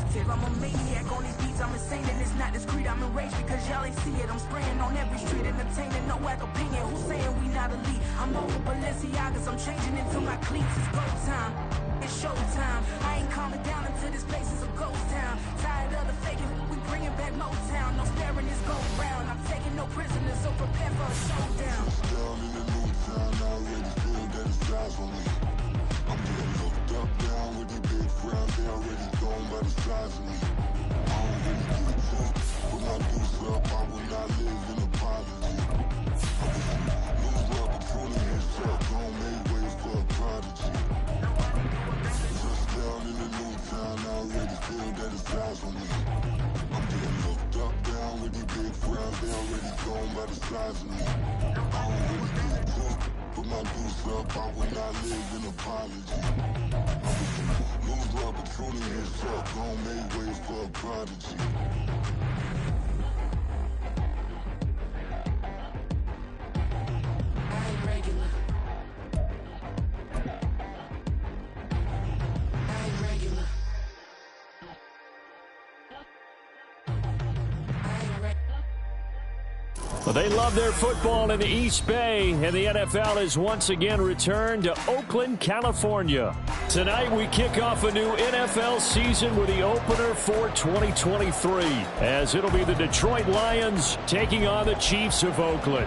active. I'm a maniac on these beats, I'm insane, and it's not discreet. I'm enraged because y'all ain't see it. I'm spraying on every street, entertaining, no whack opinion. Who's saying we not elite? I'm over Balenciagas, I'm changing into my cleats. It's go time, it's showtime. I ain't calming down until this place is a ghost town. Tired of the faking, we bringing back Motown. No sparing this go round. I'm taking no prisoners, so prepare for a showdown. Down in the new town, I already feel that it's eyes on me. I'm getting looked up, down with the big frowns. They already gone by the size of me. I don't really give a fuck. Put my deuce up, I will not live in apology. I wish you lose the opportunity yourself. Don't make ways for a prodigy. Just down in the new town, I already feel that it's eyes on me. I'm getting looked up, down with the big frowns. They already gone by the size of me. I don't really give a fuck. Put my deuce up, I will not live in apology. I wish you lose the opportunity yourself. Don't make ways for a prodigy. I ain't regular. I ain't regular. I ain't regular. Well, they love their football in the East Bay, and the NFL has once again returned to Oakland, California. Tonight, we kick off a new NFL season with the opener for 2023, as it'll be the Detroit Lions taking on the Chiefs of Oakland.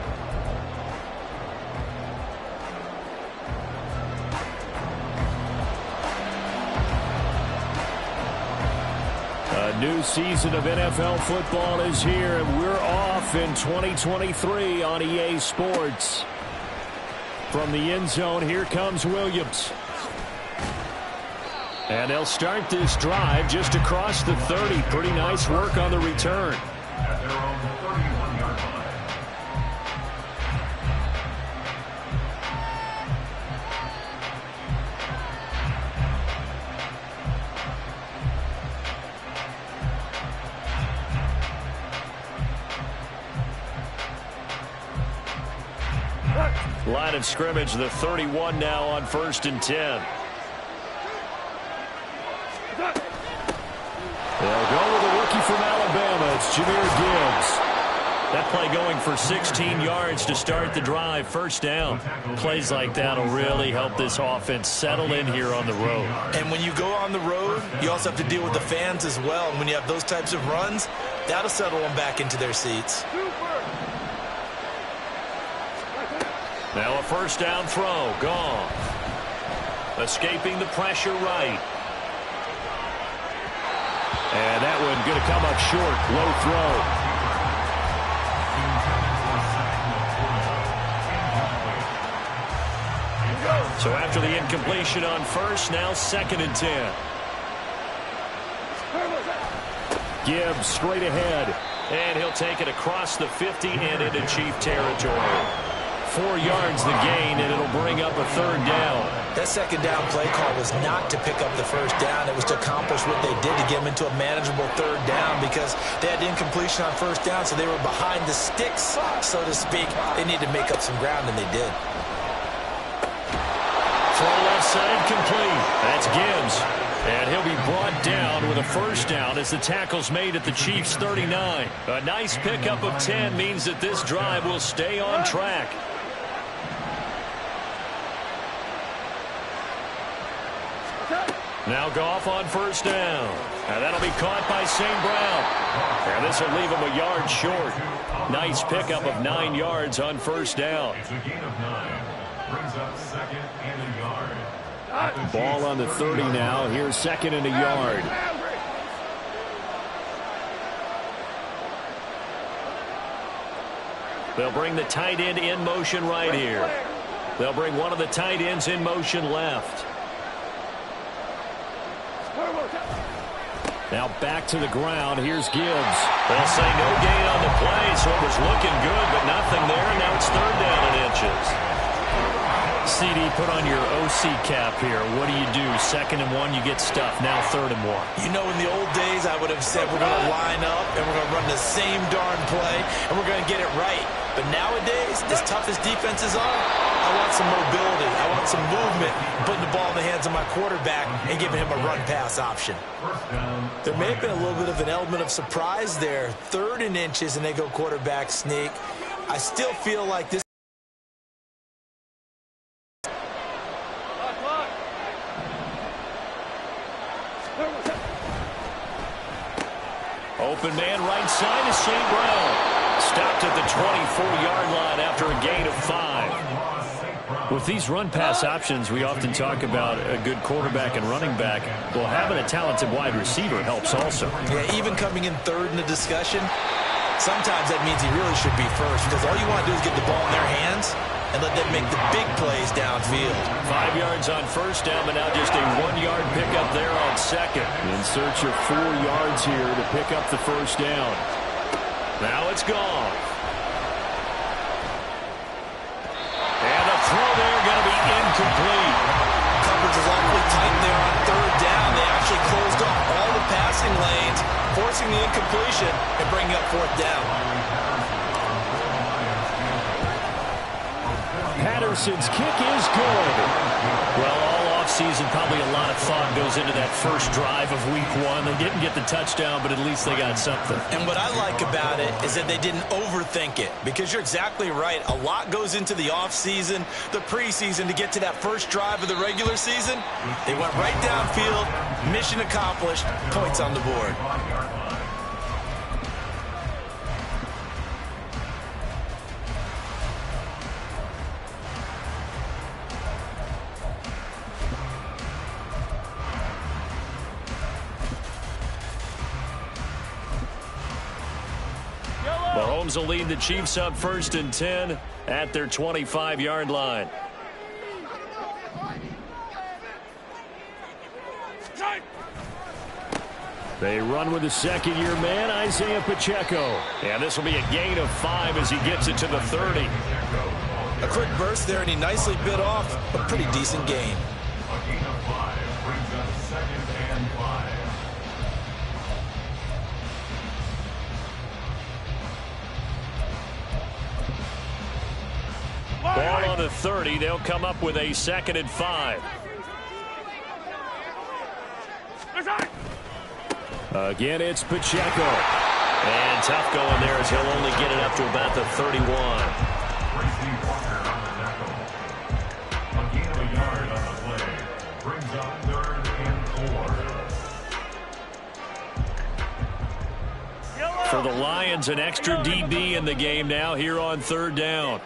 A new season of NFL football is here, and we're off in 2023 on EA Sports. From the end zone, here comes Williams. And they'll start this drive just across the 30. Pretty nice work on the return. At their own 31-yard line. Line of scrimmage, the 31 now on 1st and 10. They'll go with a rookie from Alabama. It's Jahmyr Gibbs. That play going for 16 yards to start the drive. First down. Plays like that will really help this offense settle in here on the road. And when you go on the road, you also have to deal with the fans as well. And when you have those types of runs, that'll settle them back into their seats. Now a first down throw. Gone. Escaping the pressure right. And that one going to come up short. Low throw. So after the incompletion on first, now 2nd and 10. Gibbs straight ahead. And he'll take it across the 50 and into Chief territory. 4 yards the gain, and it'll bring up a 3rd down. That 2nd down play call was not to pick up the 1st down. It was to accomplish what they did to get them into a manageable 3rd down because they had incompletion on 1st down, so they were behind the sticks, so to speak. They needed to make up some ground, and they did. Throw left side complete. That's Gibbs. And he'll be brought down with a 1st down as the tackle's made at the Chiefs' 39. A nice pickup of 10 means that this drive will stay on track. Now Goff on 1st down. And that'll be caught by St. Brown. And this will leave him a yard short. Nice pickup of 9 yards on 1st down. It's a gain of 9. Brings up 2nd and a yard. Ball on the 30 now. Here's 2nd and a yard. They'll bring the tight end in motion right here. They'll bring one of the tight ends in motion left. Now back to the ground. Here's Gibbs. They'll say no gain on the play, so it was looking good, but nothing there. Now it's 3rd down and inches. CD, put on your OC cap here. What do you do? 2nd and 1, you get stuffed. Now 3rd and 1. You know, in the old days, I would have said we're going to line up and we're going to run the same darn play and we're going to get it right. But nowadays, as tough as defenses are, I want some mobility. I want some movement, putting the ball in the hands of my quarterback and giving him a run-pass option. There may have been a little bit of an element of surprise there. 3rd and inches, and they go quarterback sneak. I still feel like this. Open man right side is St. Brown. Stopped at the 24-yard line after a gain of 5. With these run-pass options, we often talk about a good quarterback and running back. Well, having a talented wide receiver helps also. Yeah, even coming in 3rd in the discussion, sometimes that means he really should be first, because all you want to do is get the ball in their hands and let them make the big plays downfield. 5 yards on first down, but now just a 1-yard pickup there on second. In search of 4 yards here to pick up the first down. Now it's gone. And a throw there going to be incomplete. Coverage is awfully tight there on 3rd down. They actually closed off all the passing lanes, forcing the incompletion and bringing up 4th down. Patterson's kick is good. Well, all offseason, probably a lot of thought goes into that first drive of week 1. They didn't get the touchdown, but at least they got something. And what I like about it is that they didn't overthink it, because you're exactly right. A lot goes into the offseason, the preseason, to get to that first drive of the regular season. They went right downfield, mission accomplished, points on the board. Mahomes will lead the Chiefs up 1st and 10 at their 25-yard line. They run with the 2nd-year man, Isaiah Pacheco. And this will be a gain of 5 as he gets it to the 30. A quick burst there, and he nicely bit off a pretty decent gain. A gain of 5 brings us 2nd and 5. Ball on the 30. They'll come up with a 2nd and 5. Again, it's Pacheco. And tough going there as he'll only get it up to about the 31. A gain of a yard on the play brings up 3rd and 4. For the Lions, an extra DB in the game now here on 3rd down.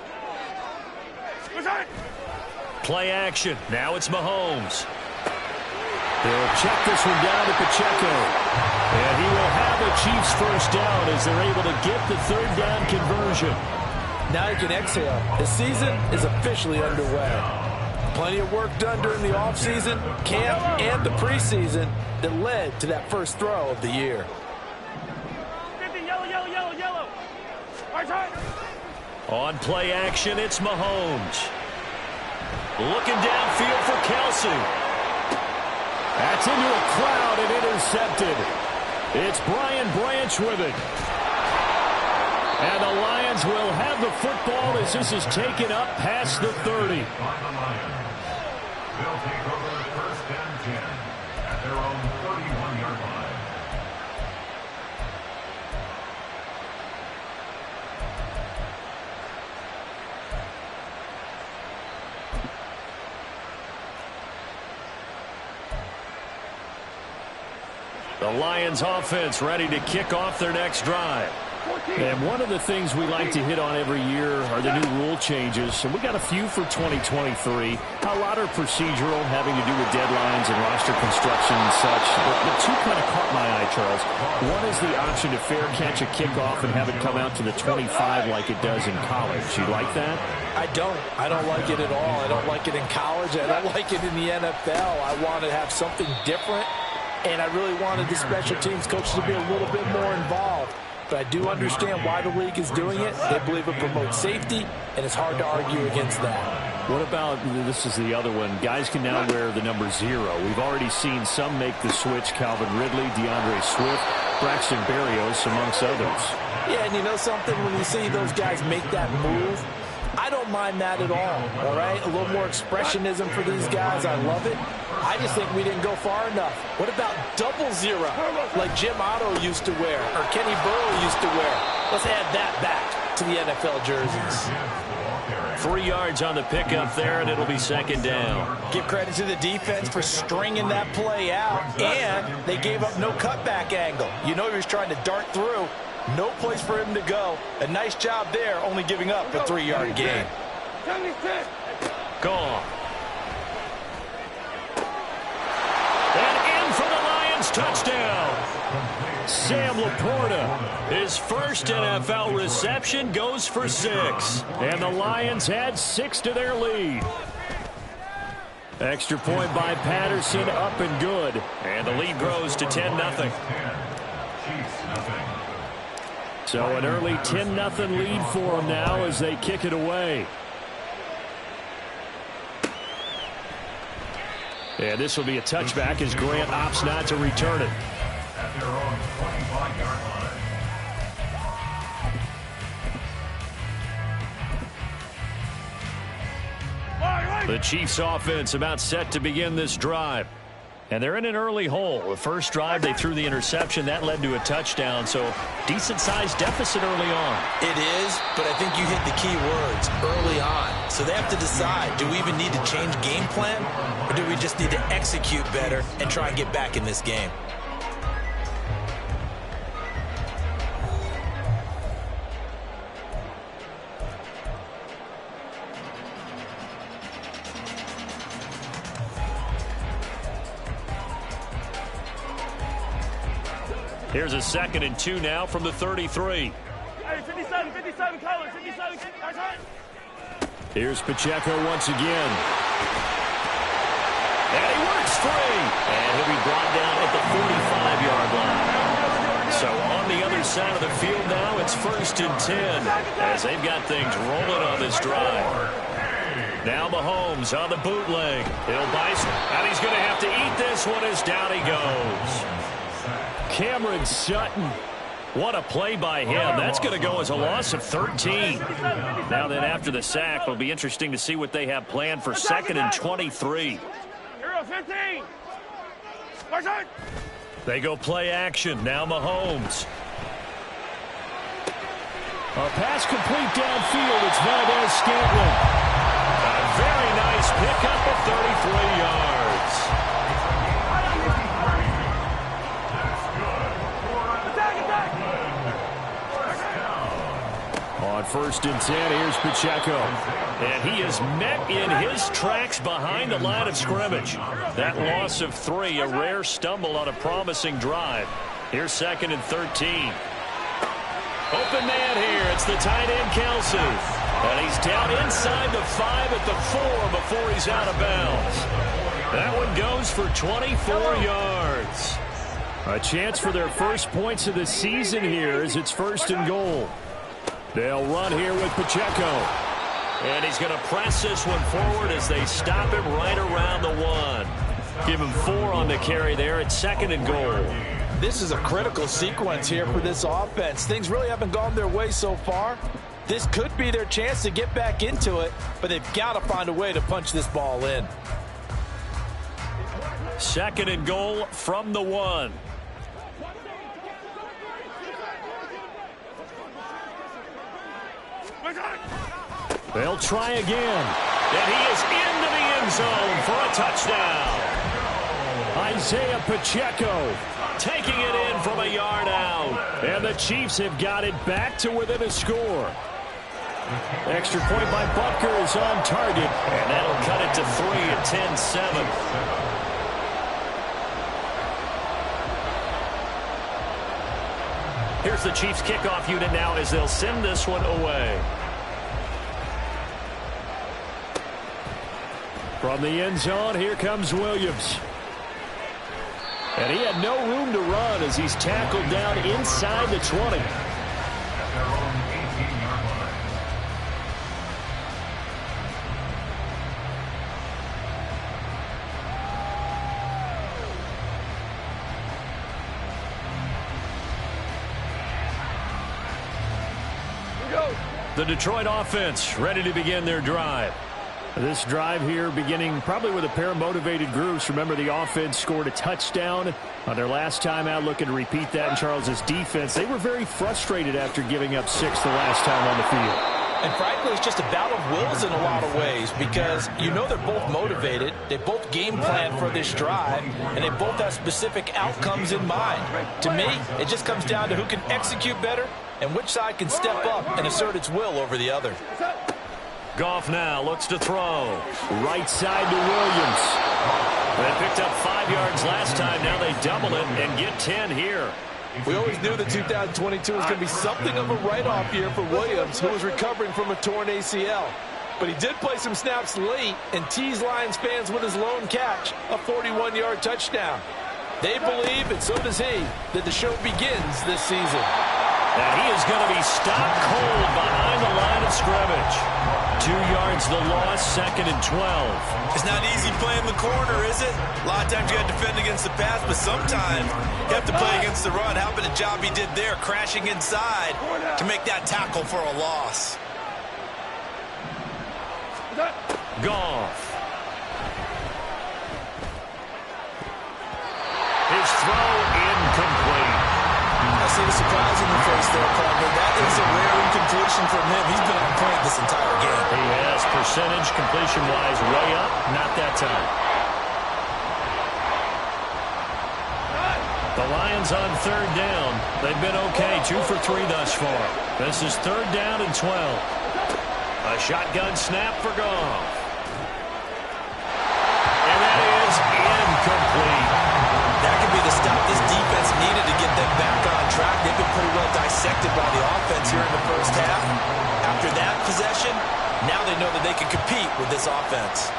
Play action. Now it's Mahomes. They'll check this one down to Pacheco. And he will have a Chiefs first down as they're able to get the 3rd down conversion. Now you can exhale. The season is officially underway. Plenty of work done during the offseason, camp, and the preseason that led to that first throw of the year. Yellow. Right side. On play action, it's Mahomes. Looking downfield for Kelsey. That's into a crowd and intercepted. It's Brian Branch with it. And the Lions will have the football as this is taken up past the 30. By the Lions. They'll take over 1st and 10 at their own 31-yard line. The Lions offense ready to kick off their next drive. And one of the things we like to hit on every year are the new rule changes. And we got a few for 2023. A lot are procedural, having to do with deadlines and roster construction and such. But two kind of caught my eye, Charles. One is the option to fair catch a kickoff and have it come out to the 25 like it does in college. You like that? I don't like it at all. I don't like it in college. I don't like it in the NFL. I want to have something different. And I really wanted the special teams coaches to be a little bit more involved. But I do understand why the league is doing it. They believe it promotes safety, and it's hard to argue against that. What about, this is the other one, guys can now wear the number 0. We've already seen some make the switch, Calvin Ridley, DeAndre Swift, Braxton Berrios, amongst others. Yeah, and you know something? When you see those guys make that move, I don't mind that at all right? A little more expressionism for these guys. I love it. I just think we didn't go far enough. What about double zero, like Jim Otto used to wear or Kenny Burrow used to wear? Let's add that back to the NFL jerseys. 3 yards on the pickup there, and it'll be second down. Give credit to the defense for stringing that play out, and they gave up no cutback angle. You know he was trying to dart through. No place for him to go. A nice job there, only giving up a 3-yard gain. Gone. And in for the Lions, touchdown. Sam Laporta, his first NFL reception, goes for 6. And the Lions add 6 to their lead. Extra point by Patterson, up and good. And the lead grows to 10-0. So an early 10-0 lead for them now as they kick it away. And this will be a touchback as Grant opts not to return it. At their own 25-yard line. The Chiefs offense about set to begin this drive. And they're in an early hole. The first drive, they threw the interception. That led to a touchdown. So decent-sized deficit early on. It is, but I think you hit the key words, early on. So they have to decide, do we even need to change game plan? Or do we just need to execute better and try and get back in this game? Here's a 2nd and 2 now from the 33. Hey, 57, color, 57. Here's Pacheco once again. And he works free. And he'll be brought down at the 45-yard line. So on the other side of the field now, it's 1st and 10 as they've got things rolling on this drive. Now Mahomes on the bootleg. He'll bison, and he's going to have to eat this one as down he goes. Cameron Sutton. What a play by him. That's going to go as a loss of 13. Now then, after the sack, it'll be interesting to see what they have planned for 2nd and 23. 15. They go play action. Now Mahomes. A pass complete downfield. It's Valdez-Scantling. A very nice pickup of 33 yards. On 1st and 10, here's Pacheco. And he is met in his tracks behind the line of scrimmage. That loss of 3, a rare stumble on a promising drive. Here's 2nd and 13. Open man here. It's the tight end, Kelsey. And he's down inside the 5 at the 4 before he's out of bounds. That one goes for 24 yards. A chance for their first points of the season here as it's 1st and goal. They'll run here with Pacheco. And he's going to press this one forward as they stop him right around the 1. Give him 4 on the carry there at 2nd and goal. This is a critical sequence here for this offense. Things really haven't gone their way so far. This could be their chance to get back into it, but they've got to find a way to punch this ball in. 2nd and goal from the 1. They'll try again. And he is into the end zone for a touchdown. Isaiah Pacheco taking it in from a yard out. And the Chiefs have got it back to within a score. Extra point by Butker is on target. And that'll cut it to 3 at 10-7. Here's the Chiefs kickoff unit now as they'll send this one away. From the end zone, here comes Williams. And he had no room to run as he's tackled down inside the 20. The Detroit offense ready to begin their drive. This drive here beginning probably with a pair of motivated groups. Remember, the offense scored a touchdown on their last time out, looking to repeat that in Charles's defense. They were very frustrated after giving up 6 the last time on the field. And frankly, it's just a battle of wills in a lot of ways because you know they're both motivated. They both game plan for this drive, and they both have specific outcomes in mind. To me, it just comes down to who can execute better and which side can step up and assert its will over the other. Goff now looks to throw. Right side to Williams. They picked up 5 yards last time. Now they double it and get 10 here. We always knew that 2022 was going to be something of a write-off year for Williams, who was recovering from a torn ACL. But he did play some snaps late and teased Lions fans with his lone catch, a 41-yard touchdown. They believe, and so does he, that the show begins this season. And he is going to be stopped cold behind the line of scrimmage. 2 yards the loss, 2nd and 12. It's not easy playing the corner, is it? A lot of times you got to defend against the pass, but sometimes you have to play against the run. How about the job he did there, crashing inside to make that tackle for a loss? Goff. His throw incomplete. I see the surprise in your face there, Carter. That is a rare incompletion from him. He's been on point this entire game. He has percentage completion-wise way up. Not that time. The Lions on 3rd down. They've been okay, 2 for 3 thus far. This is 3rd down and 12. A shotgun snap for Goff. And that is incomplete. That could be the stop this defense needed to get them back on track. They've been pretty well dissected by the offense here in the first half. After that possession, now they know that they can compete with this offense.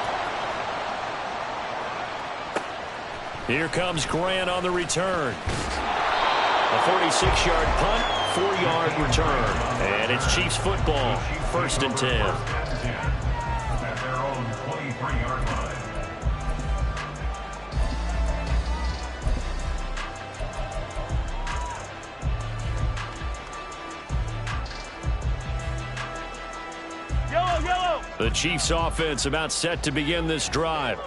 Here comes Grant on the return. A 46-yard punt, 4-yard return. And it's Chiefs football, 1st and 10. At their own 23-yard line. The Chiefs offense about set to begin this drive.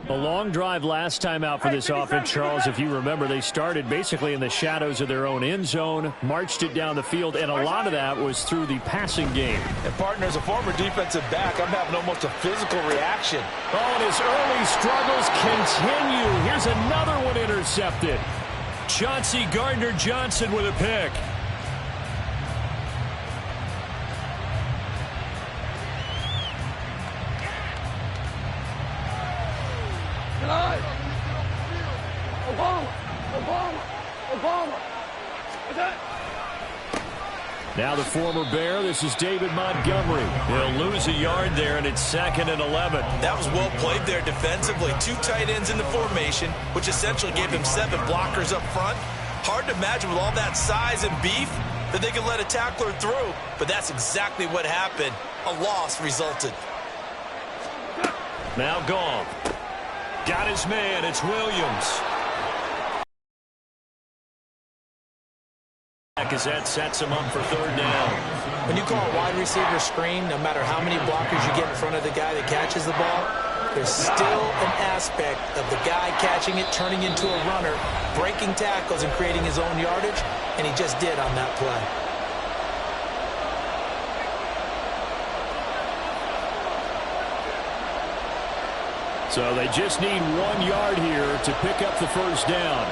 A long drive last time out for this offense, Charles. If you remember, they started basically in the shadows of their own end zone, marched it down the field, and a lot of that was through the passing game. And partner, as a former defensive back, I'm having almost a physical reaction. Oh, and his early struggles continue. Here's another one intercepted. Chauncey Gardner-Johnson with a pick. Now the former Bear, this is David Montgomery. He'll lose a yard there, and it's 2nd and 11. That was well played there defensively. 2 tight ends in the formation, which essentially gave him 7 blockers up front. Hard to imagine with all that size and beef that they could let a tackler through, but that's exactly what happened. A loss resulted. Now Goff. Got his man, it's Williams. As that sets him up for 3rd down. When you call a wide receiver screen, no matter how many blockers you get in front of the guy that catches the ball, there's still an aspect of the guy catching it, turning into a runner, breaking tackles and creating his own yardage, and he just did on that play. So they just need 1 yard here to pick up the 1st down.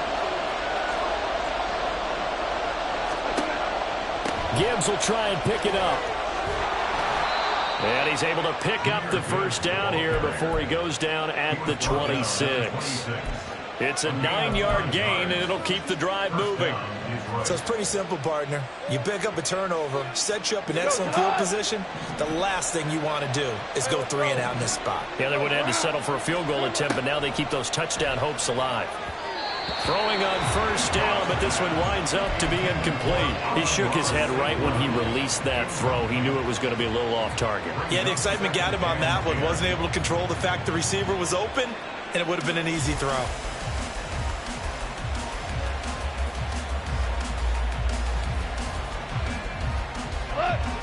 Gibbs will try and pick it up. And he's able to pick up the 1st down here before he goes down at the 26. It's a 9-yard gain, and it'll keep the drive moving. So it's pretty simple, partner. You pick up a turnover, set you up in excellent field position. The last thing you want to do is go 3 and out in this spot. Yeah, they would have had to settle for a field goal attempt, but now they keep those touchdown hopes alive. Throwing on 1st down, but this one winds up to be incomplete. He shook his head right when he released that throw. He knew it was going to be a little off target. Yeah, the excitement got him on that one. Wasn't able to control the fact the receiver was open, and it would have been an easy throw.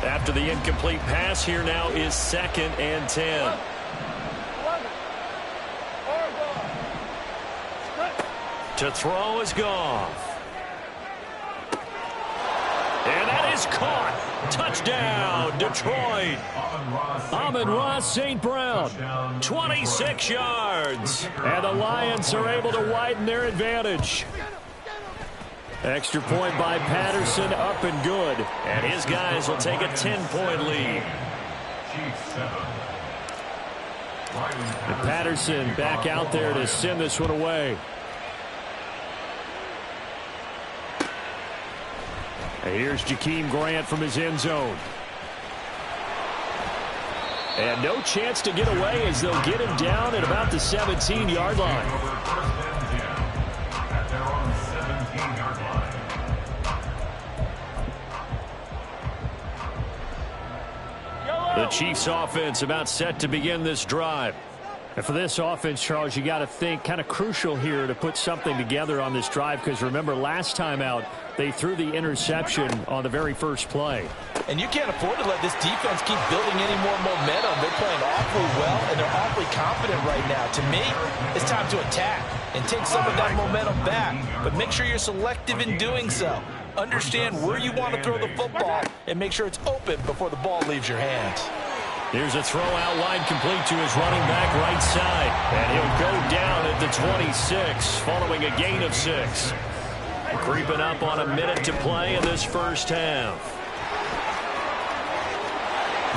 After After the incomplete pass, here now is 2nd and 10. To throw is Goff. And that is caught. Touchdown, Detroit. Amon-Ra St. Brown, 26 yards. And the Lions are able to widen their advantage. Extra point by Patterson, up and good. And his guys will take a 10-point lead. And Patterson back out there to send this one away. And here's Jakeem Grant from his end zone. And no chance to get away as they'll get him down at about the 17-yard line. The Chiefs offense about set to begin this drive. And for this offense, Charles, you got to think kind of crucial here to put something together on this drive, because remember last time out they threw the interception on the very first play. And you can't afford to let this defense keep building any more momentum. They're playing awfully well, and they're awfully confident right now. To me, it's time to attack and take some of that momentum back, but make sure you're selective in doing so. Understand where you want to throw the football and make sure it's open before the ball leaves your hands. Here's a throw out wide, complete to his running back right side. And he'll go down at the 26 following a gain of 6. Creeping up on a minute to play in this first half.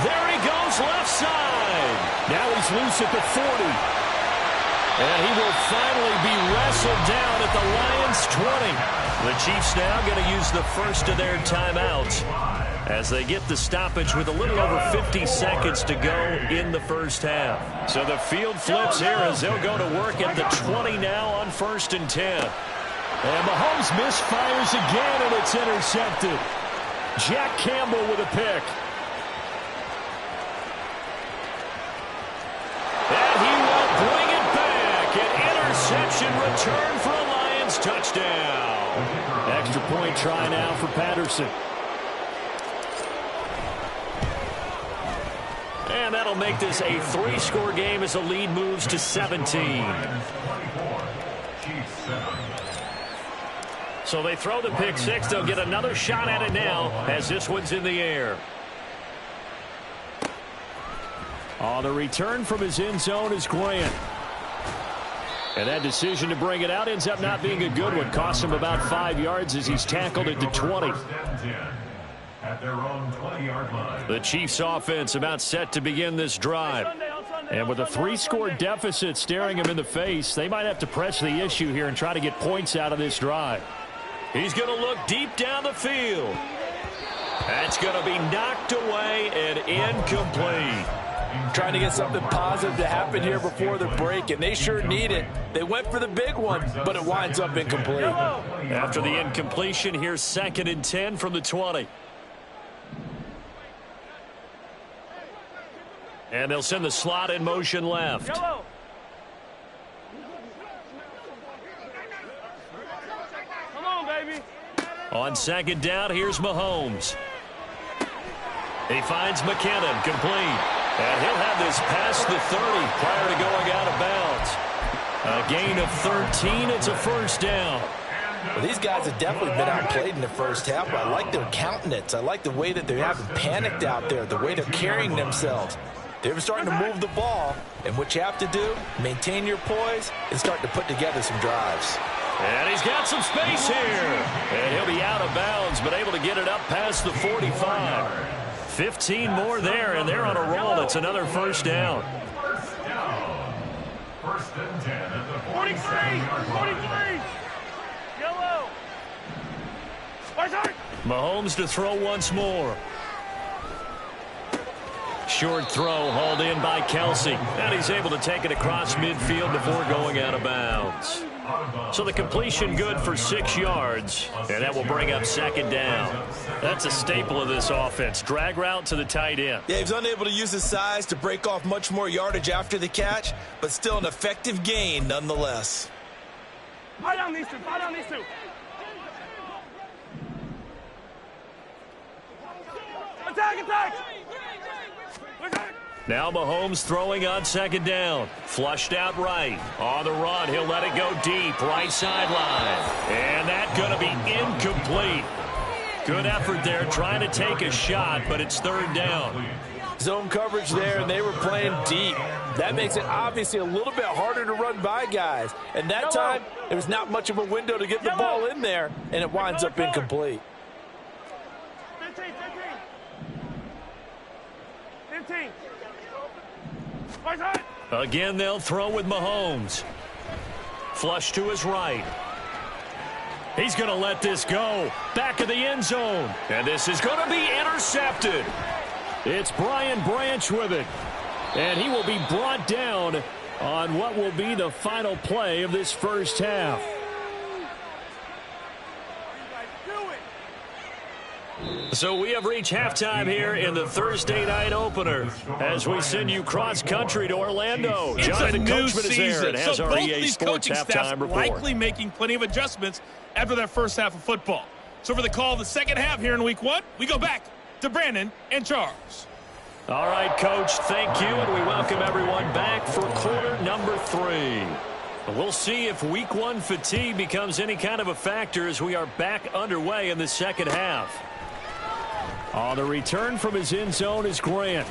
There he goes left side. Now he's loose at the 40. And he will finally be wrestled down at the Lions' 20. The Chiefs now going to use the first of their timeouts as they get the stoppage with a little over 50 seconds to go in the first half. So the field flips here as they'll go to work at the 20 now on 1st and 10. And Mahomes misfires again, and it's intercepted. Jack Campbell with a pick. And he will bring it back. An interception return for a Lions touchdown. Extra point try now for Patterson. And that'll make this a 3-score game as the lead moves to 17. So they throw the pick 6. They'll get another shot at it now as this one's in the air. On the return from his end zone is Grant. And that decision to bring it out ends up not being a good one. Costs him about 5 yards as he's tackled at the 20. At their own 20-yard line. The Chiefs offense about set to begin this drive. And with a 3-score deficit staring him in the face, they might have to press the issue here and try to get points out of this drive. He's going to look deep down the field. That's going to be knocked away and incomplete. Trying to get something positive to happen here before the break, and they sure need it. They went for the big one, but it winds up incomplete. After the incompletion, here's 2nd and 10 from the 20. And they'll send the slot in motion left. Yellow. Come on, baby. On 2nd down, here's Mahomes. He finds McKinnon, complete. And he'll have this past the 30 prior to going out of bounds. A gain of 13. It's a 1st down. Well, these guys have definitely been outplayed in the first half, but I like their countenance. I like the way that they haven't panicked out there, the way they're carrying themselves. They're starting to move the ball, and what you have to do, maintain your poise and start to put together some drives. And he's got some space here. And he'll be out of bounds, but able to get it up past the 45. 15 more there, and they're on a roll. It's another 1st down. 1st and 10 at the 43. Yellow. Mahomes to throw once more. Short throw hauled in by Kelsey. And he's able to take it across midfield before going out of bounds. So the completion good for 6 yards. And that will bring up 2nd down. That's a staple of this offense. Drag route to the tight end. Yeah, he's unable to use his size to break off much more yardage after the catch, but still an effective gain nonetheless. Fire down these two. Fire down these two. Attack. attack. Now Mahomes throwing on second down. Flushed out right. On the run, he'll let it go deep. Right sideline. And that's going to be incomplete. Good effort there trying to take a shot, but it's third down. Zone coverage there, and they were playing deep. That makes it obviously a little bit harder to run by guys. And that time, there was not much of a window to get the ball in there, and it winds up incomplete. 15. Again, they'll throw with Mahomes. Flush to his right. He's going to let this go. Back of the end zone. And this is going to be intercepted. It's Brian Branch with it. And he will be brought down on what will be the final play of this first half. So we have reached halftime here in the Thursday night opener as we send you cross-country to Orlando. Jonathan Coachman is there and has our EA Sports halftime report. Likely making plenty of adjustments after that first half of football. So for the call of the second half here in week 1, we go back to Brandon and Charles. All right, Coach, thank you, and we welcome everyone back for quarter number 3. We'll see if week 1 fatigue becomes any kind of a factor as we are back underway in the second half. On the return from his end zone is Grant.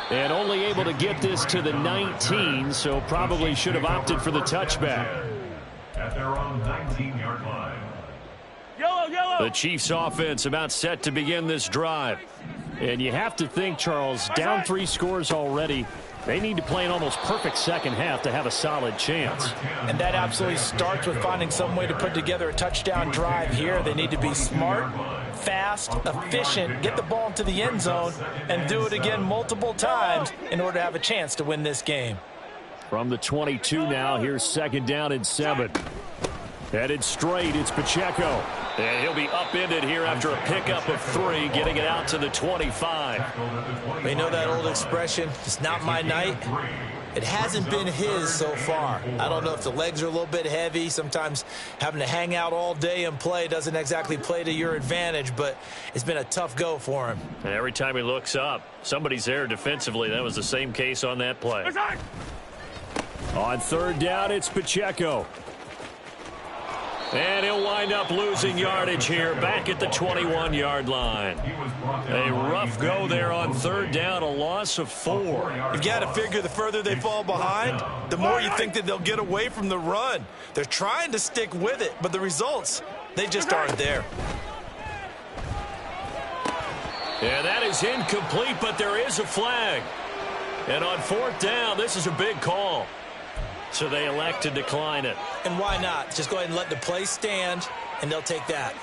And only able to get this to the 19, so probably should have opted for the touchback. At their own 19-yard line. The Chiefs offense about set to begin this drive. And you have to think, Charles, down 3 scores already. They need to play an almost perfect second half to have a solid chance. And that absolutely starts with finding some way to put together a touchdown drive here. They need to be smart, fast, efficient, get the ball into the end zone, and do it again multiple times in order to have a chance to win this game. From the 22 now, here's second down and 7. Headed straight, it's Pacheco. And he'll be upended here after a pickup of 3, getting it out to the 25. You know that old expression, it's not my night? It hasn't been his so far. I don't know if the legs are a little bit heavy. Sometimes having to hang out all day and play doesn't exactly play to your advantage, but it's been a tough go for him. And every time he looks up, somebody's there defensively. That was the same case on that play. On third down, it's Pacheco. And he'll wind up losing yardage here back at the 21-yard line. A rough go there on third down, a loss of 4. You've got to figure the further they fall behind, the more you think that they'll get away from the run. They're trying to stick with it, but the results, they just aren't there. And that is incomplete, but there is a flag. And on fourth down, this is a big call. So they elect to decline it. And why not? Just go ahead and let the play stand, and they'll take that.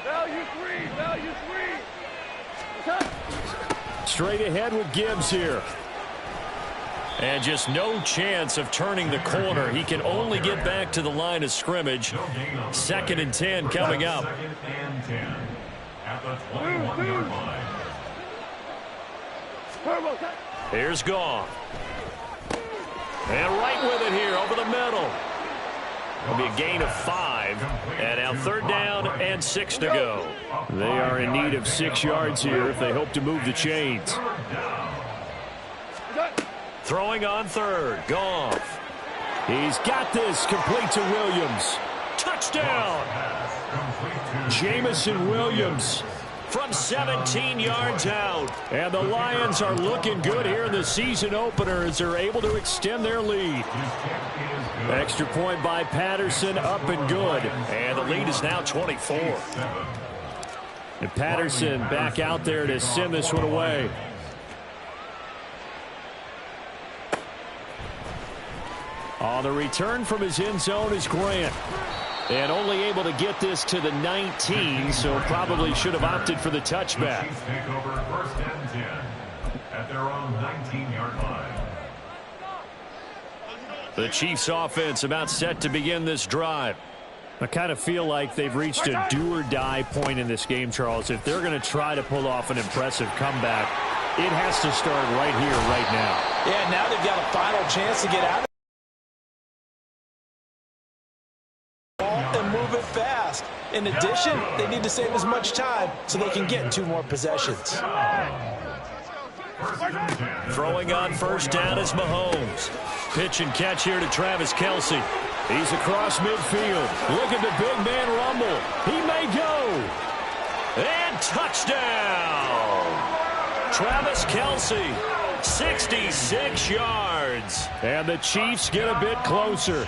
Value 3. Straight ahead with Gibbs here. And just no chance of turning the corner. He can only get back to the line of scrimmage. 2nd and 10 coming up. 2nd and 10 at the 21-yard line. Here's Goff. And right with it here over the middle. It'll be a gain of 5. And now third down and 6 to go. They are in need of 6 yards here if they hope to move the chains. Throwing on third. Goff. He's got this. Complete to Williams. Touchdown. Jamison Williams from 17 yards out. And the Lions are looking good here in the season opener as they're able to extend their lead. Extra point by Patterson, up and good. And the lead is now 24. And Patterson back out there to send this one away. On the return from his end zone is Grant. And only able to get this to the 19, so probably should have opted for the touchback. Chiefs take over 1st and 10 at their own 19-yard line. The Chiefs offense about set to begin this drive. I kind of feel like they've reached a do-or-die point in this game, Charles. If they're going to try to pull off an impressive comeback, it has to start right here, right now. Yeah, now they've got a final chance to get out of and move it fast. In addition, they need to save as much time so they can get 2 more possessions. Throwing on first down is Mahomes. Pitch and catch here to Travis Kelce. He's across midfield. Look at the big man rumble. He may go. And touchdown. Travis Kelce, 66 yards. And the Chiefs get a bit closer.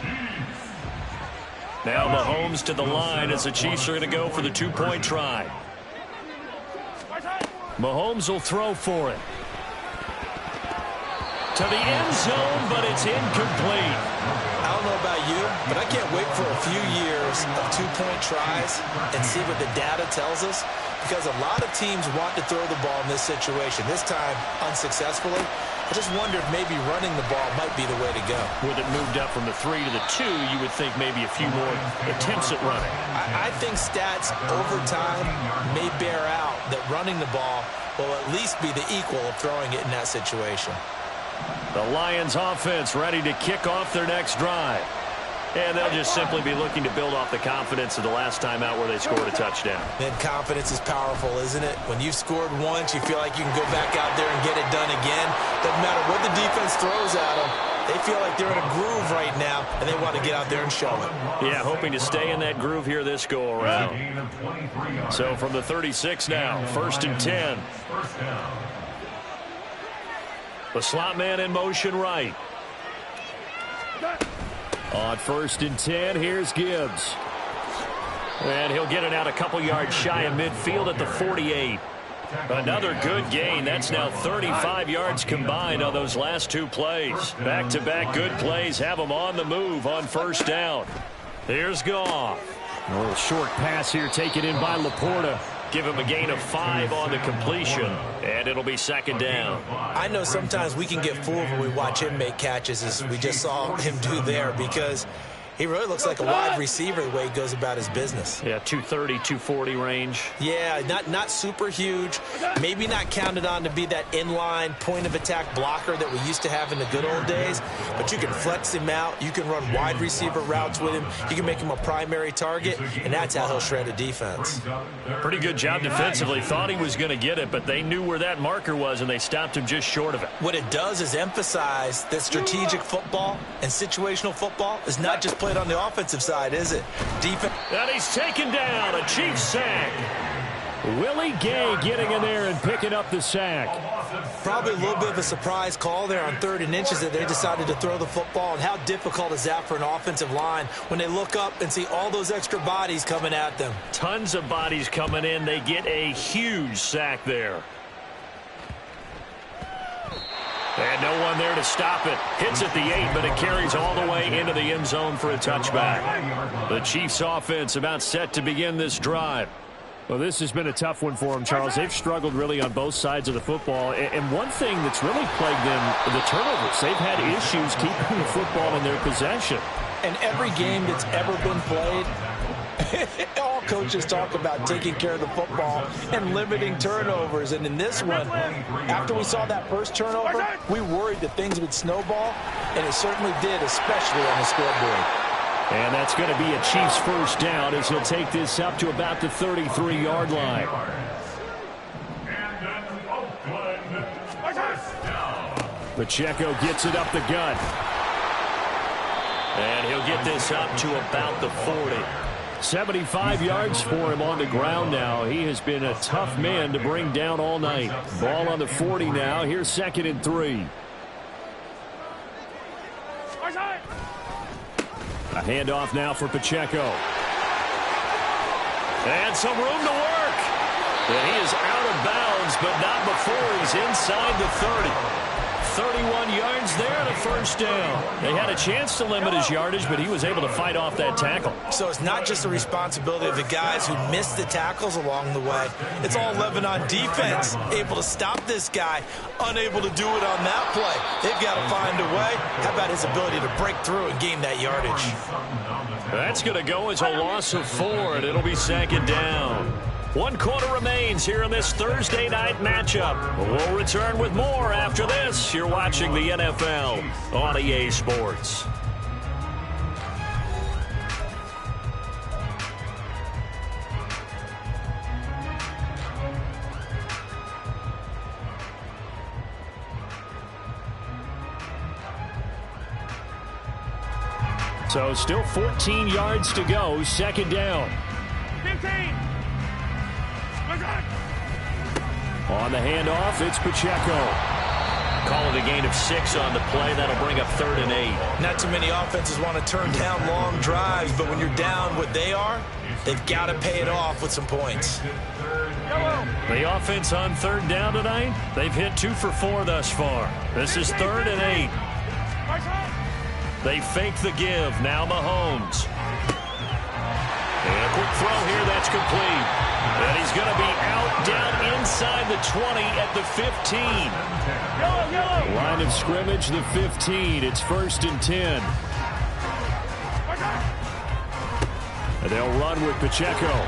Now Mahomes to the line as the Chiefs are going to go for the 2-point try. Mahomes will throw for it. To the end zone, but it's incomplete. I don't know about you, but I can't wait for a few years of 2-point tries and see what the data tells us, because a lot of teams want to throw the ball in this situation. This time, unsuccessfully. I just wonder if maybe running the ball might be the way to go. With it moved up from the 3 to the 2, you would think maybe a few more attempts at running. I think stats over time may bear out that running the ball will at least be the equal of throwing it in that situation. The Lions offense ready to kick off their next drive. And they'll just simply be looking to build off the confidence of the last time out where they scored a touchdown. And confidence is powerful, isn't it? When you've scored once, you feel like you can go back out there and get it done again. Doesn't matter what the defense throws at them. They feel like they're in a groove right now, and they want to get out there and show it. Yeah, hoping to stay in that groove here this go-around. So from the 36 now, 1st and 10. The slot man in motion right. On 1st and 10, here's Gibbs. And he'll get it out a couple yards shy of midfield at the 48. Another good gain. That's now 35 yards combined on those last 2 plays. Back-to-back good plays have them on the move on 1st down. Here's Goff. A little short pass here taken in by Laporta. Give him a gain of 5 on the completion, and it'll be 2nd down. I know sometimes we can get fooled when we watch him make catches, as we just saw him do there, because he really looks like a wide receiver the way he goes about his business. Yeah, 230, 240 range. Yeah, not super huge. Maybe not counted on to be that inline point-of-attack blocker that we used to have in the good old days. But you can flex him out. You can run wide receiver routes with him. You can make him a primary target, and that's how he'll shred a defense. Pretty good job defensively. Thought he was going to get it, but they knew where that marker was, and they stopped him just short of it. What it does is emphasize that strategic football and situational football is not just played on the offensive side, is it? Defense. And he's taken down. A Chiefs sack. Willie Gay getting in there and picking up the sack. Probably a little bit of a surprise call there on 3rd and inches that they decided to throw the football. And how difficult is that for an offensive line when they look up and see all those extra bodies coming at them? Tons of bodies coming in. They get a huge sack there. And no one there to stop it. Hits at the 8, but it carries all the way into the end zone for a touchback. The Chiefs offense about set to begin this drive. Well, this has been a tough one for them, Charles. They've struggled really on both sides of the football. And one thing that's really plagued them, the turnovers. They've had issues keeping the football in their possession. And every game that's ever been played, all coaches talk about taking care of the football and limiting turnovers. And in this one, after we saw that first turnover, we worried that things would snowball, and it certainly did, especially on the scoreboard. And that's going to be a Chiefs 1st down as he'll take this up to about the 33-yard line. Pacheco gets it up the gut. And he'll get this up to about the 40. 75 yards for him on the ground now. He has been a tough man to bring down all night. Ball on the 40 now. Here's 2nd and 3. A handoff now for Pacheco. And some room to work. And he is out of bounds, but not before he's inside the 30. 31 yards there, the 1st down. They had a chance to limit his yardage, but he was able to fight off that tackle. So it's not just the responsibility of the guys who missed the tackles along the way. It's all 11 on defense, able to stop this guy, unable to do it on that play. They've got to find a way. How about his ability to break through and gain that yardage? That's going to go as a loss of 4, and it'll be 2nd down. 1 quarter remains here in this Thursday night matchup. We'll return with more after this. You're watching the NFL on EA Sports. So still 14 yards to go, second down. 15. On the handoff, it's Pacheco. Call it a gain of 6 on the play. That'll bring up 3rd and 8. Not too many offenses want to turn down long drives, but when you're down what they are, they've got to pay it off with some points. The offense on 3rd down tonight, they've hit 2 for 4 thus far. This is 3rd and 8. They fake the give. Now Mahomes. And a quick throw here. That's complete. And he's going to be out down inside the 20 at the 15. Line of scrimmage, the 15. It's 1st and 10. And they'll run with Pacheco.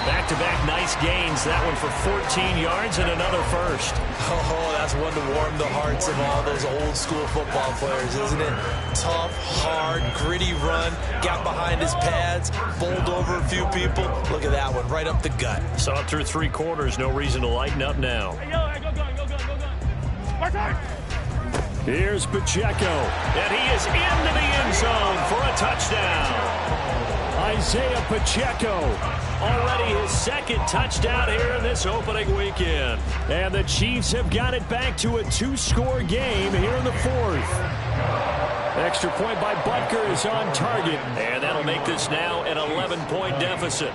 Back-to-back nice gains. That one for 14 yards and another first. Oh, that's one to warm the hearts of all those old-school football players, isn't it? Tough, hard, gritty run. Got behind his pads, bowled over a few people. Look at that one, right up the gut. Saw it through 3 quarters. No reason to lighten up now. Here's Pacheco. And he is into the end zone for a touchdown. Isaiah Pacheco, already his 2nd touchdown here in this opening weekend. And the Chiefs have got it back to a 2-score game here in the 4th. Extra point by Butker is on target. And that'll make this now an 11-point deficit.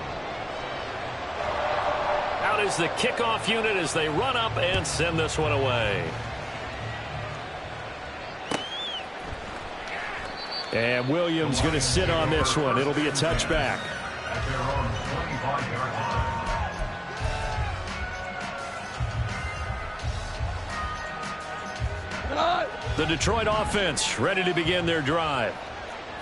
Out is the kickoff unit as they run up and send this one away. And Williams going to sit on this one. It'll be a touchback. At their own 25-yard line. The Detroit offense ready to begin their drive.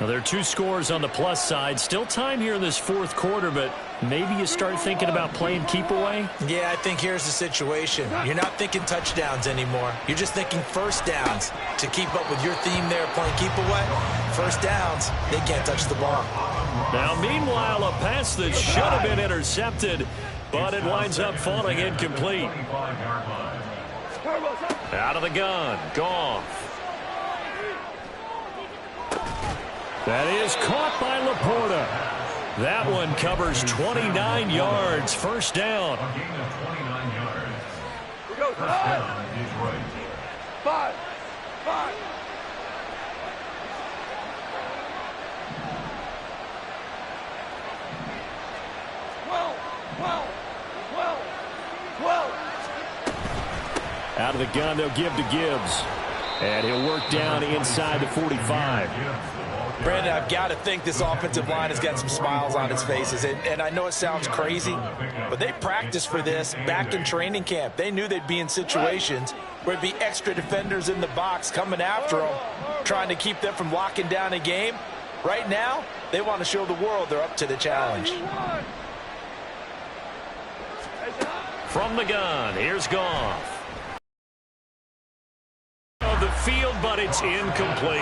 Now, there are 2 scores on the plus side. Still time here in this 4th quarter, but maybe you start thinking about playing keep away? Yeah, I think here's the situation. You're not thinking touchdowns anymore. You're just thinking first downs. To keep up with your theme there, playing keep away, first downs, they can't touch the ball. Now, meanwhile, a pass that should have been intercepted, but it winds up falling incomplete. Out of the gun, Goff. That is caught by Laporta. That one covers 29 yards. First down. A gain of 29 yards. First down, Detroit. 5. Out of the gun, they'll give to Gibbs. And he'll work down inside the 45. Brandon, I've got to think this offensive line has got some smiles on its faces. And I know it sounds crazy, but they practiced for this back in training camp. They knew they'd be in situations where there'd be extra defenders in the box coming after them, trying to keep them from locking down a game. Right now, they want to show the world they're up to the challenge. From the gun, here's Goff. The field, but it's incomplete.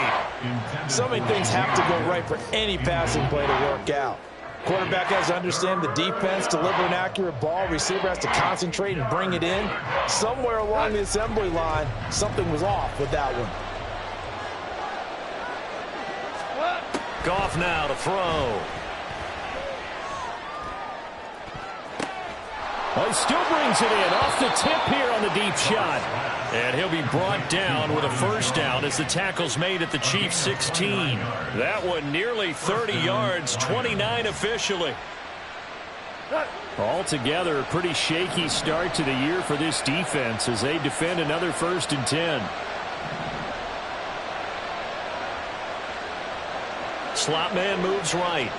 So many things have to go right for any passing play to work out. Quarterback has to understand the defense, deliver an accurate ball. Receiver has to concentrate and bring it in. Somewhere along the assembly line, something was off with that one. Goff now to throw. He still brings it in off the tip here on the deep shot. And he'll be brought down with a first down as the tackle's made at the Chiefs' 16. That one nearly 30 yards, 29 officially. Altogether, a pretty shaky start to the year for this defense as they defend another 1st and 10. Slot man moves right.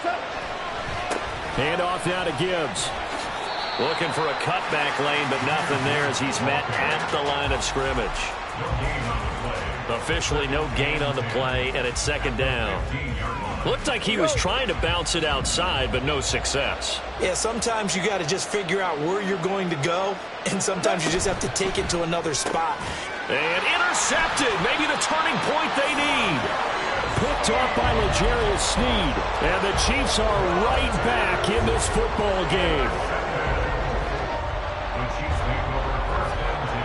Handoff now to Gibbs. Looking for a cutback lane, but nothing there as he's met at the line of scrimmage. Officially no gain on the play, and it's 2nd down. Looked like he was trying to bounce it outside, but no success. Yeah, sometimes you got to just figure out where you're going to go, and sometimes you just have to take it to another spot. And intercepted, maybe the turning point they need. Picked off by L'Jarius Sneed, and the Chiefs are right back in this football game. The Chiefs take over 1st and 10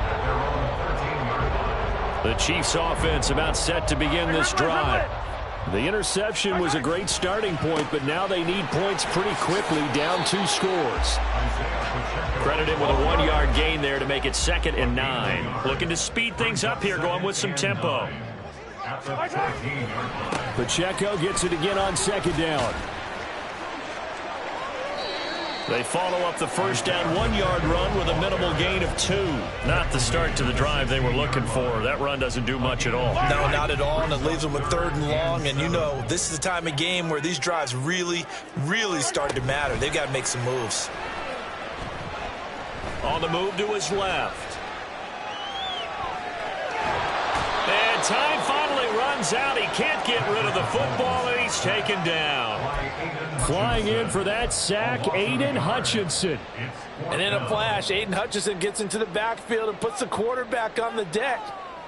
at their own 13-yard line. The Chiefs offense about set to begin this drive. The interception was a great starting point, but now they need points pretty quickly, down 2 scores. Credited with a 1-yard gain there to make it 2nd and 9. Looking to speed things up here, going with some tempo. Pacheco gets it again on 2nd down. They follow up the first down 1-yard run with a minimal gain of 2. Not the start to the drive they were looking for. That run doesn't do much at all. No, not at all, and it leaves them with 3rd and long. And you know, this is the time of game where these drives really, really start to matter. They've got to make some moves. On the move to his left. And time finally runs out. He can't get rid of the football, and he's taken down. Flying in for that sack, Aiden Hutchinson. And in a flash, Aiden Hutchinson gets into the backfield and puts the quarterback on the deck.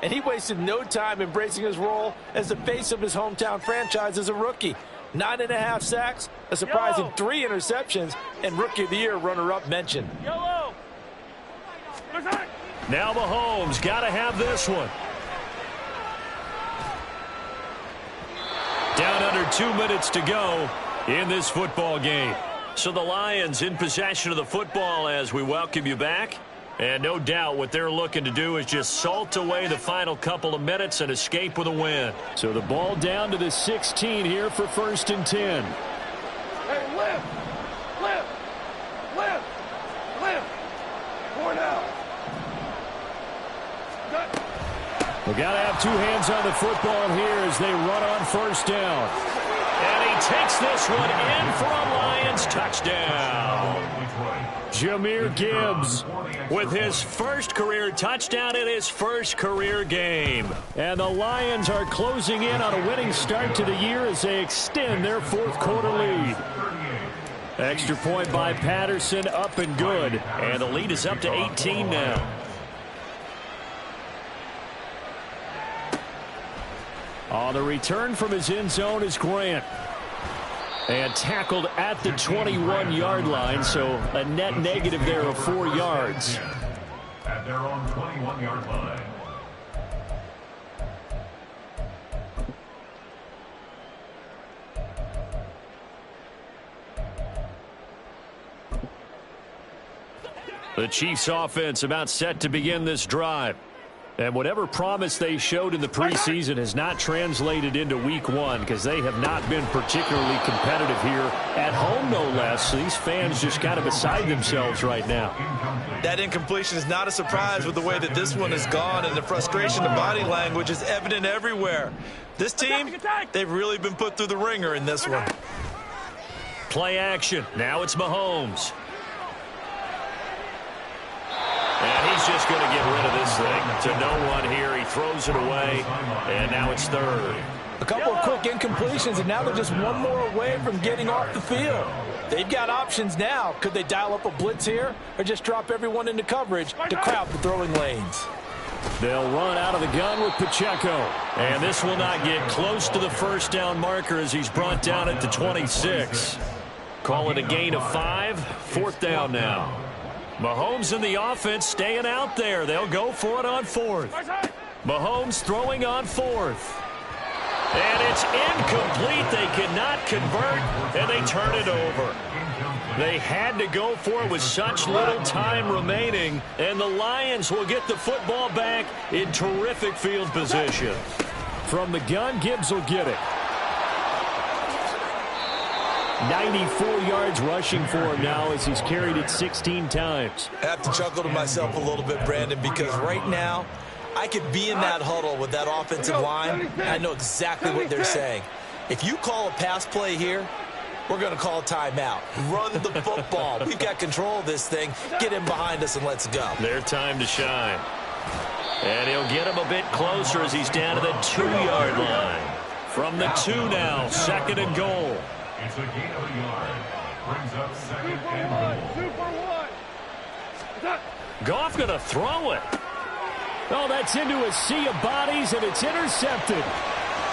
And he wasted no time embracing his role as the face of his hometown franchise as a rookie. 9.5 sacks, a surprising 3 interceptions, and Rookie of the Year runner-up mentioned. Now Mahomes got to have this one. Down under 2 minutes to go in this football game. So the Lions in possession of the football as we welcome you back. And no doubt what they're looking to do is just salt away the final couple of minutes and escape with a win. So the ball down to the 16 here for 1st and 10. Hey, lift! Lift! Lift! Lift! Point out! We got to have 2 hands on the football here as they run on 1st down. And he takes this one in for a Lions touchdown. Jahmyr Gibbs with his first career touchdown in his first career game. And the Lions are closing in on a winning start to the year as they extend their 4th quarter lead. Extra point by Patterson, up and good. And the lead is up to 18 now. On the return from his end zone is Grant. And tackled at the 21-yard line, so a net negative there of 4 yards. At their own 21-yard line. The Chiefs offense about set to begin this drive. And whatever promise they showed in the preseason has not translated into week 1 because they have not been particularly competitive here at home, no less. So these fans just kind of beside themselves right now. That incompletion is not a surprise with the way that this one has gone, and the frustration, the body language is evident everywhere. This team, they've really been put through the ringer in this one. Play action. Now it's Mahomes. And he's just going to get rid of this thing to no one here. He throws it away, and now it's 3rd. A couple of quick incompletions, and now they're just one more away from getting off the field. They've got options now. Could they dial up a blitz here or just drop everyone into coverage to crowd the throwing lanes? They'll run out of the gun with Pacheco. And this will not get close to the 1st down marker as he's brought down at the 26. Call it a gain of 5. 4th down now. Mahomes and the offense staying out there. They'll go for it on 4th. Mahomes throwing on 4th. And it's incomplete. They cannot convert, and they turn it over. They had to go for it with such little time remaining, and the Lions will get the football back in terrific field position. From the gun, Gibbs will get it. 94 yards rushing for him now as he's carried it 16 times. I have to chuckle to myself a little bit, Brandon, because right now I could be in that huddle with that offensive line, and I know exactly what they're saying. If you call a pass play here, we're going to call a timeout. Run the football. We've got control of this thing. Get him behind us and let's go. Their time to shine. And he'll get him a bit closer as he's down to the 2-yard line. From the 2 now, 2nd and goal. It's a gain of a yard. Brings up 2nd and goal. Goff going to throw it. Oh, that's into a sea of bodies, and it's intercepted.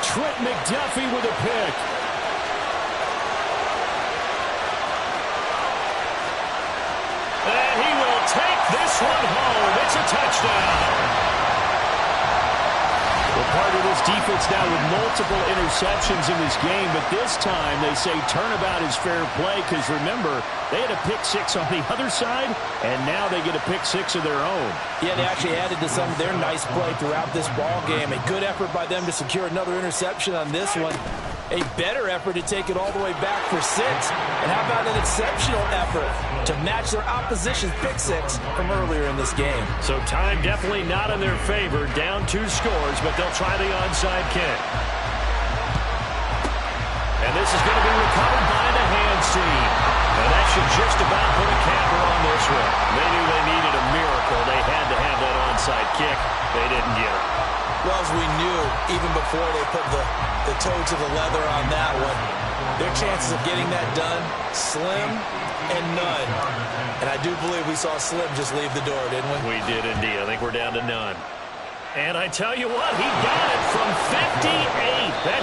Trent McDuffie with a pick. And he will take this one home. It's a touchdown. Well, part of this defense now with multiple interceptions in this game, but this time they say turnabout is fair play because, remember, they had a pick six on the other side, and now they get a pick six of their own. Yeah, they actually added to some of their nice play throughout this ball game. A good effort by them to secure another interception on this one. A better effort to take it all the way back for 6. And how about an exceptional effort to match their opposition's pick six from earlier in this game? So time definitely not in their favor. Down 2 scores, but they'll try the onside kick. And this is going to be recovered by the hands team. And that should just about put a capper on this one. They knew they needed a miracle. They had to have that onside kick. They didn't get it. Well, as we knew, even before they put the toe to the leather on that one, their chances of getting that done, slim and none. And I do believe we saw Slim just leave the door, didn't we? We did indeed. I think we're down to none. And I tell you what, he got it from 58. That